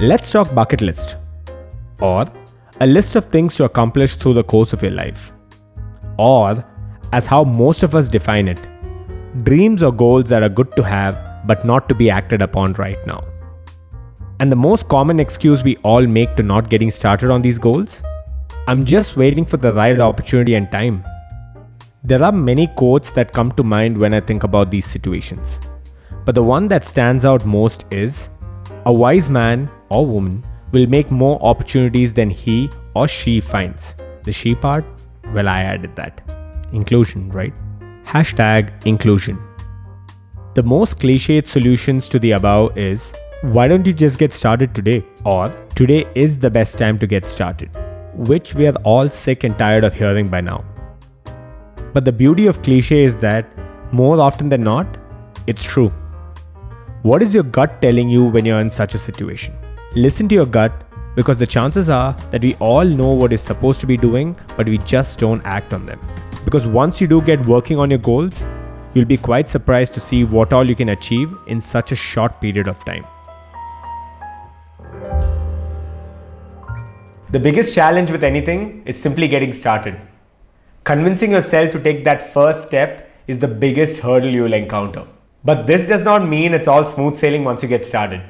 Let's talk bucket list, or a list of things to accomplish through the course of your life, or as how most of us define it, dreams or goals that are good to have but not to be acted upon right now. And the most common excuse we all make to not getting started on these goals? I'm just waiting for the right opportunity and time. There are many quotes that come to mind when I think about these situations. But the one that stands out most is, a wise man or woman will make more opportunities than he or she finds. The she part? Well, I added that. Inclusion, right? #inclusion. The most cliched solutions to the above is, why don't you just get started today? Or, today is the best time to get started. Which we are all sick and tired of hearing by now. But the beauty of cliche is that, more often than not, it's true. What is your gut telling you when you're in such a situation? Listen to your gut, because the chances are that we all know what is supposed to be doing, but we just don't act on them. Because once you do get working on your goals, you'll be quite surprised to see what all you can achieve in such a short period of time. The biggest challenge with anything is simply getting started. Convincing yourself to take that first step is the biggest hurdle you'll encounter. But this does not mean it's all smooth sailing once you get started.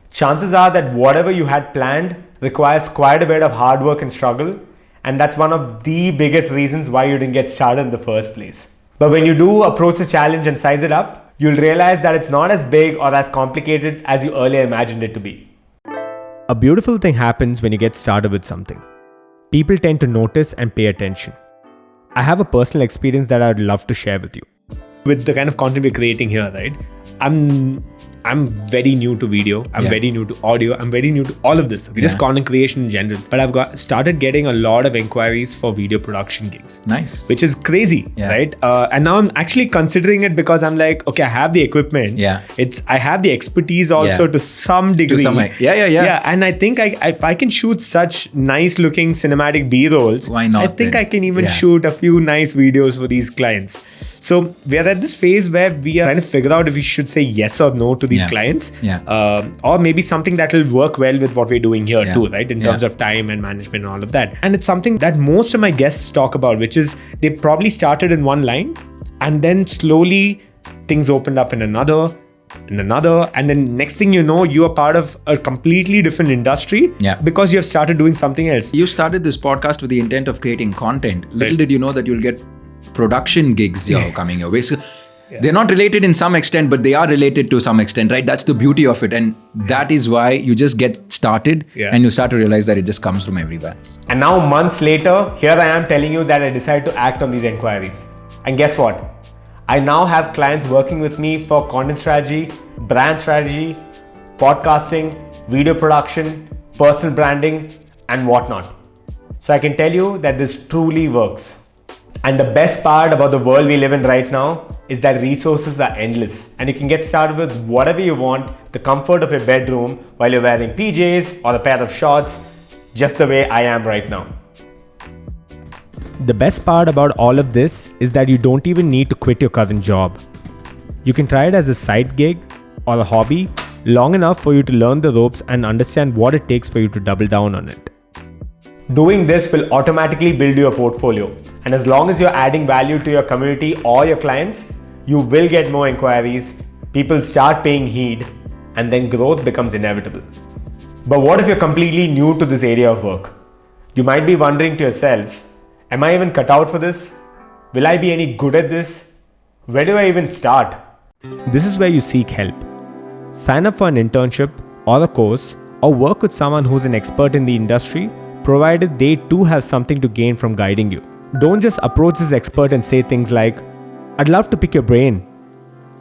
Chances are that whatever you had planned requires quite a bit of hard work and struggle, and that's one of the biggest reasons why you didn't get started in the first place. But when you do approach the challenge and size it up, you'll realize that it's not as big or as complicated as you earlier imagined it to be. A beautiful thing happens when you get started with something. People tend to notice and pay attention. I have a personal experience that I'd love to share with you. With the kind of content we're creating here, right? I'm very new to video. I'm very new to audio. I'm very new to all of this. Just content creation in general. But I've started getting a lot of inquiries for video production gigs. Nice. Which is crazy, right? And now I'm actually considering it because I'm like, okay, I have the equipment. I have the expertise also to some degree. To some way. Yeah. And I think if I can shoot such nice looking cinematic B-rolls, why not? I think I can even shoot a few nice videos for these clients. So we are at this phase where we are trying to figure out if we should say yes or no to these clients. Or maybe something that will work well with what we're doing here too, right? In terms of time and management and all of that. And it's something that most of my guests talk about, which is they probably started in one line and then slowly things opened up in another, and then next thing you know, you are part of a completely different industry because you have started doing something else. You started this podcast with the intent of creating content. Little did you know that you'll get production gigs coming your way. So they're not related in some extent, but they are related to some extent, right? That's the beauty of it. And that is why you just get started and you start to realize that it just comes from everywhere. And now months later, here I am telling you that I decided to act on these inquiries. And guess what? I now have clients working with me for content strategy, brand strategy, podcasting, video production, personal branding, and whatnot. So I can tell you that this truly works. And the best part about the world we live in right now is that resources are endless and you can get started with whatever you want, the comfort of your bedroom while you're wearing PJs or a pair of shorts, just the way I am right now. The best part about all of this is that you don't even need to quit your current job. You can try it as a side gig or a hobby long enough for you to learn the ropes and understand what it takes for you to double down on it. Doing this will automatically build your portfolio, and as long as you're adding value to your community or your clients, you will get more inquiries, people start paying heed, and then growth becomes inevitable. But what if you're completely new to this area of work? You might be wondering to yourself, am I even cut out for this? Will I be any good at this? Where do I even start? This is where you seek help. Sign up for an internship or a course or work with someone who's an expert in the industry, provided they too have something to gain from guiding you. Don't just approach this expert and say things like, I'd love to pick your brain.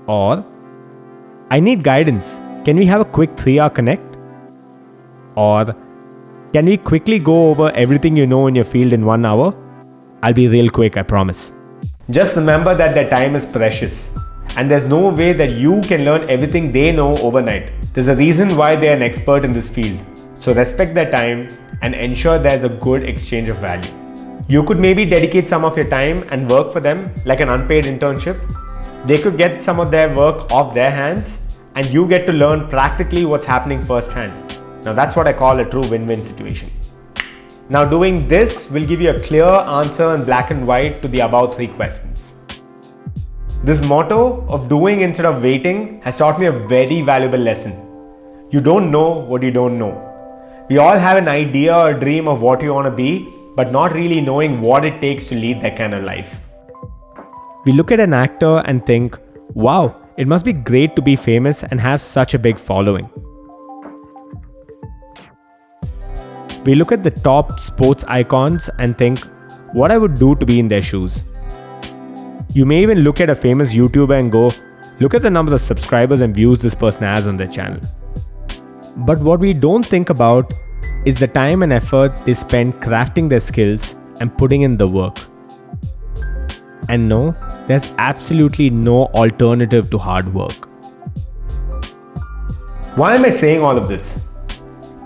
Or, I need guidance. Can we have a quick 3-hour connect? Or, can we quickly go over everything you know in your field in 1 hour? I'll be real quick, I promise. Just remember that their time is precious. And there's no way that you can learn everything they know overnight. There's a reason why they're an expert in this field. So respect their time and ensure there's a good exchange of value. You could maybe dedicate some of your time and work for them like an unpaid internship. They could get some of their work off their hands and you get to learn practically what's happening firsthand. Now that's what I call a true win-win situation. Now doing this will give you a clear answer in black and white to the above 3 questions. This motto of doing instead of waiting has taught me a very valuable lesson. You don't know what you don't know. We all have an idea or dream of what you want to be, but not really knowing what it takes to lead that kind of life. We look at an actor and think, wow, it must be great to be famous and have such a big following. We look at the top sports icons and think, what I would do to be in their shoes. You may even look at a famous YouTuber and go, look at the number of subscribers and views this person has on their channel. But what we don't think about is the time and effort they spend crafting their skills and putting in the work. And no, there's absolutely no alternative to hard work. Why am I saying all of this?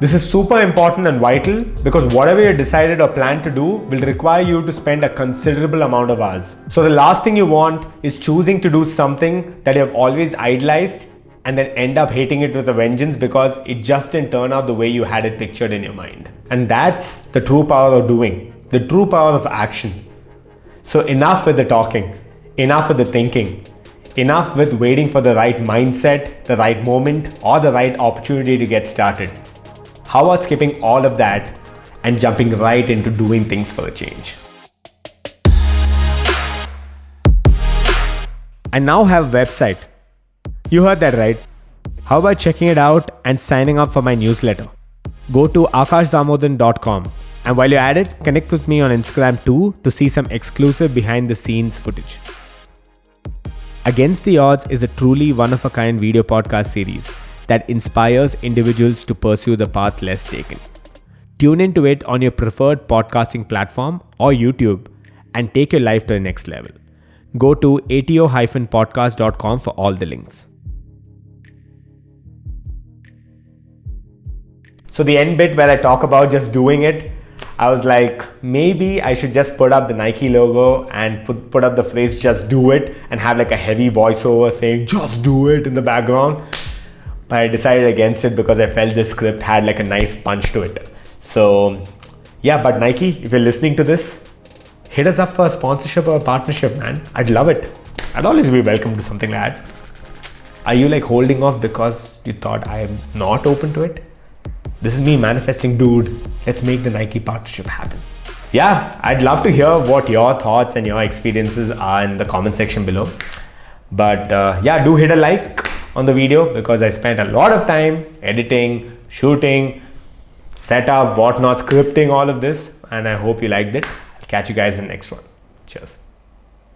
This is super important and vital because whatever you decided or plan to do will require you to spend a considerable amount of hours. So the last thing you want is choosing to do something that you have always idolized and then end up hating it with a vengeance because it just didn't turn out the way you had it pictured in your mind. And that's the true power of doing, the true power of action. So enough with the talking, enough with the thinking, enough with waiting for the right mindset, the right moment, or the right opportunity to get started. How about skipping all of that and jumping right into doing things for a change? I now have a website. You heard that right. How about checking it out and signing up for my newsletter? Go to akashdamodaran.com, and while you're at it, connect with me on Instagram too to see some exclusive behind the scenes footage. Against the Odds is a truly one-of-a-kind video podcast series that inspires individuals to pursue the path less taken. Tune into it on your preferred podcasting platform or YouTube and take your life to the next level. Go to ato-podcast.com for all the links. So the end bit where I talk about just doing it, I was like, maybe I should just put up the Nike logo and put up the phrase just do it and have like a heavy voiceover saying just do it in the background. But I decided against it because I felt this script had like a nice punch to it. So yeah, but Nike, if you're listening to this, hit us up for a sponsorship or a partnership, man. I'd love it. I'd always be welcome to something like that. Are you like holding off because you thought I am not open to it? This is me manifesting, dude. Let's make the Nike partnership happen. Yeah, I'd love to hear what your thoughts and your experiences are in the comment section below. But yeah, do hit a like on the video because I spent a lot of time editing, shooting, setup, whatnot, scripting all of this, and I hope you liked it. I'll catch you guys in the next one. Cheers.